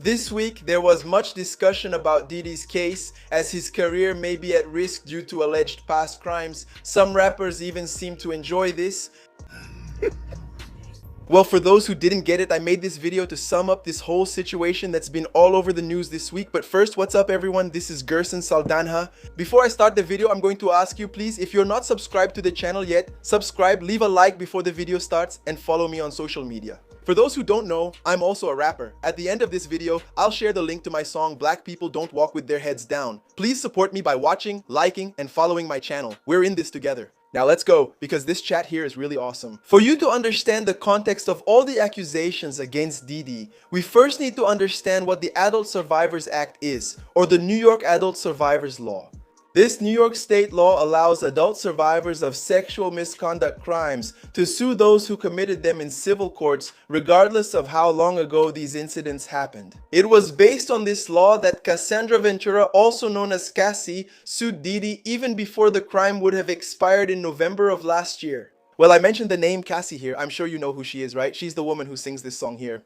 This week, there was much discussion about Diddy's case, as his career may be at risk due to alleged past crimes. Some rappers even seem to enjoy this. Well, for those who didn't get it, I made this video to sum up this whole situation that's been all over the news this week. But first, what's up everyone? This is Gerson Saldanha. Before I start the video, I'm going to ask you please, if you're not subscribed to the channel yet, subscribe, leave a like before the video starts, and follow me on social media. For those who don't know, I'm also a rapper. At the end of this video, I'll share the link to my song Black People Don't Walk With Their Heads Down. Please support me by watching, liking, and following my channel. We're in this together. Now let's go, because this chat here is really awesome. For you to understand the context of all the accusations against Diddy, we first need to understand what the Adult Survivors Act is, or the New York Adult Survivors Law. This New York state law allows adult survivors of sexual misconduct crimes to sue those who committed them in civil courts, regardless of how long ago these incidents happened. It was based on this law that Cassandra Ventura, also known as Cassie, sued Diddy even before the crime would have expired in November of last year. Well, I mentioned the name Cassie here. I'm sure you know who she is, right? She's the woman who sings this song here.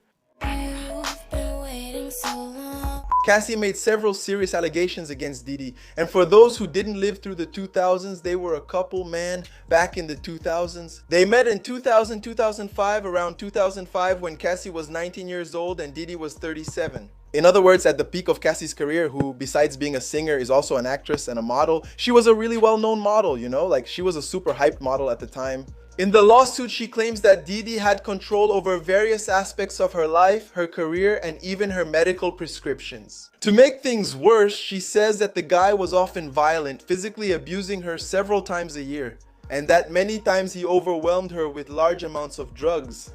Cassie made several serious allegations against Diddy, and for those who didn't live through the 2000s, they were a couple, man, back in the 2000s. They met in 2000-2005, around 2005 when Cassie was 19 years old and Diddy was 37. In other words, at the peak of Cassie's career, who besides being a singer is also an actress and a model, she was a really well-known model, you know, like she was a super hyped model at the time. In the lawsuit, she claims that Diddy had control over various aspects of her life, her career, and even her medical prescriptions. To make things worse, she says that the guy was often violent, physically abusing her several times a year, and that many times he overwhelmed her with large amounts of drugs,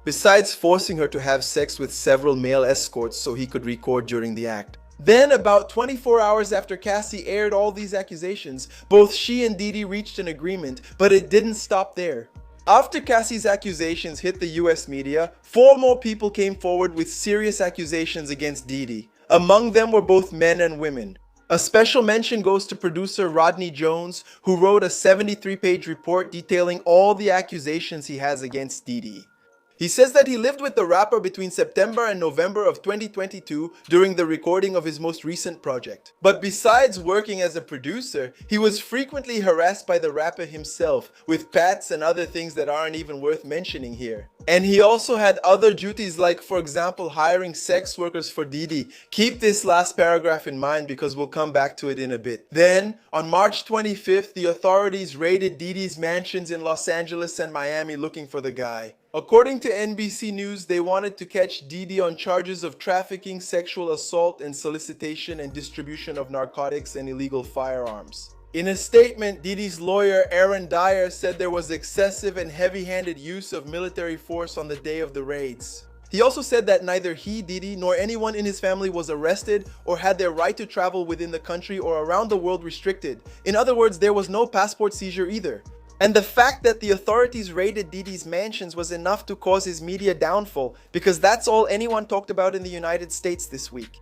besides forcing her to have sex with several male escorts so he could record during the act. Then, about 24 hours after Cassie aired all these accusations, both she and Diddy reached an agreement, but it didn't stop there. After Cassie's accusations hit the US media, 4 more people came forward with serious accusations against Diddy. Among them were both men and women. A special mention goes to producer Rodney Jones, who wrote a 73-page report detailing all the accusations he has against Diddy. He says that he lived with the rapper between September and November of 2022 during the recording of his most recent project. But besides working as a producer, he was frequently harassed by the rapper himself with pats and other things that aren't even worth mentioning here. And he also had other duties like, for example, hiring sex workers for Diddy. Keep this last paragraph in mind because we'll come back to it in a bit. Then, on March 25th, the authorities raided Diddy's mansions in Los Angeles and Miami looking for the guy. According to NBC News, they wanted to catch Diddy on charges of trafficking, sexual assault, and solicitation and distribution of narcotics and illegal firearms. In a statement, Diddy's lawyer Aaron Dyer said there was excessive and heavy-handed use of military force on the day of the raids. He also said that neither he, Diddy, nor anyone in his family was arrested or had their right to travel within the country or around the world restricted. In other words, there was no passport seizure either. And the fact that the authorities raided Diddy's mansions was enough to cause his media downfall, because that's all anyone talked about in the United States this week.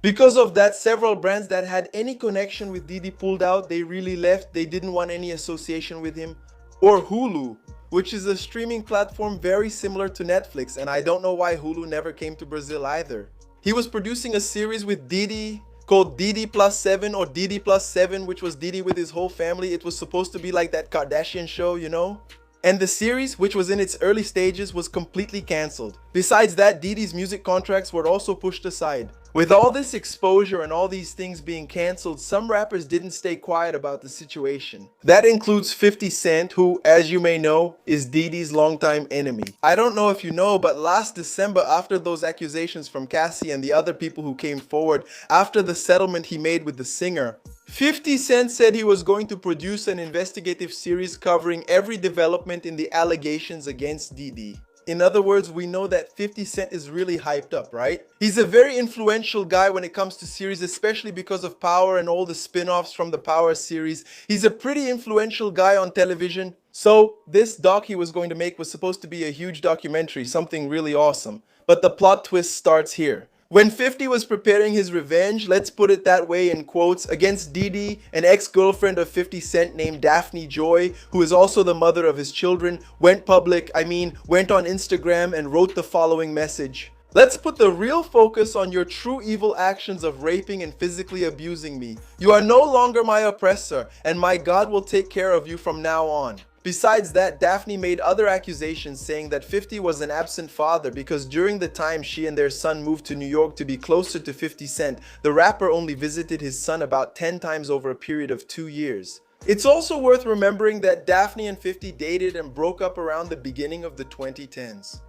Because of that, several brands that had any connection with Diddy pulled out. They really left. They didn't want any association with him. Or Hulu, which is a streaming platform very similar to Netflix, and I don't know why Hulu never came to Brazil either. He was producing a series with Diddy called Diddy Plus 7 or Diddy Plus 7, which was Diddy with his whole family. It was supposed to be like that Kardashian show, you know? And the series, which was in its early stages, was completely cancelled. Besides that, Diddy's music contracts were also pushed aside. With all this exposure and all these things being cancelled, some rappers didn't stay quiet about the situation. That includes 50 Cent, who, as you may know, is Diddy's longtime enemy. I don't know if you know, but last December, after those accusations from Cassie and the other people who came forward, after the settlement he made with the singer, 50 Cent said he was going to produce an investigative series covering every development in the allegations against Diddy. In other words, we know that 50 Cent is really hyped up, right? He's a very influential guy when it comes to series, especially because of Power and all the spin-offs from the Power series. He's a pretty influential guy on television. So this doc he was going to make was supposed to be a huge documentary, something really awesome. But the plot twist starts here. When 50 was preparing his revenge, let's put it that way in quotes, against Diddy, an ex-girlfriend of 50 Cent named Daphne Joy, who is also the mother of his children, went on Instagram and wrote the following message. Let's put the real focus on your true evil actions of raping and physically abusing me. You are no longer my oppressor, and my God will take care of you from now on. Besides that, Daphne made other accusations saying that 50 was an absent father because during the time she and their son moved to New York to be closer to 50 Cent, the rapper only visited his son about 10 times over a period of 2 years. It's also worth remembering that Daphne and 50 dated and broke up around the beginning of the 2010s.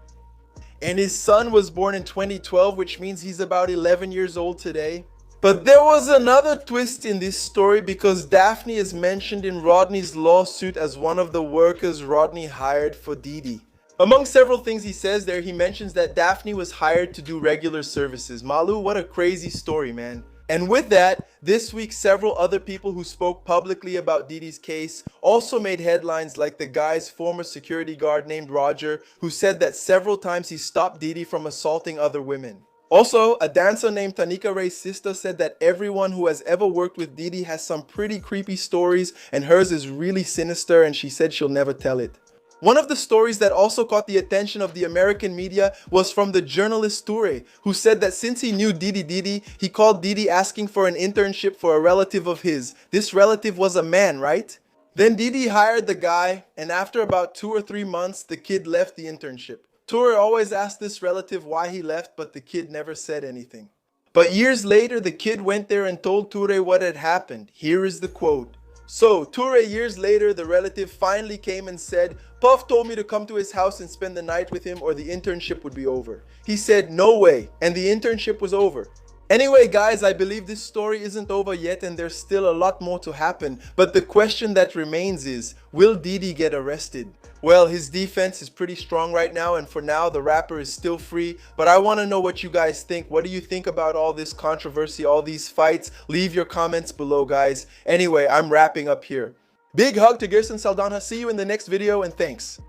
And his son was born in 2012, which means he's about 11 years old today. But there was another twist in this story because Daphne is mentioned in Rodney's lawsuit as one of the workers Rodney hired for Diddy. Among several things he says there, he mentions that Daphne was hired to do regular services. Malu, what a crazy story, man. And with that, this week several other people who spoke publicly about Diddy's case also made headlines, like the guy's former security guard named Roger, who said that several times he stopped Diddy from assaulting other women. Also, a dancer named Tanika Ray's sister said that everyone who has ever worked with Diddy has some pretty creepy stories and hers is really sinister, and she said she'll never tell it. One of the stories that also caught the attention of the American media was from the journalist Toure, who said that since he knew Diddy, he called Diddy asking for an internship for a relative of his. This relative was a man, right? Then Diddy hired the guy, and after about 2 or 3 months, the kid left the internship. Toure always asked this relative why he left, but the kid never said anything. But years later, the kid went there and told Toure what had happened. Here is the quote. So, Toure, years later, the relative finally came and said, Puff told me to come to his house and spend the night with him or the internship would be over. He said, no way, and the internship was over. Anyway, guys, I believe this story isn't over yet and there's still a lot more to happen. But the question that remains is, will Diddy get arrested? Well, his defense is pretty strong right now, and for now, the rapper is still free. But I want to know what you guys think. What do you think about all this controversy, all these fights? Leave your comments below, guys. Anyway, I'm wrapping up here. Big hug to Gerson Saldana. See you in the next video, and thanks.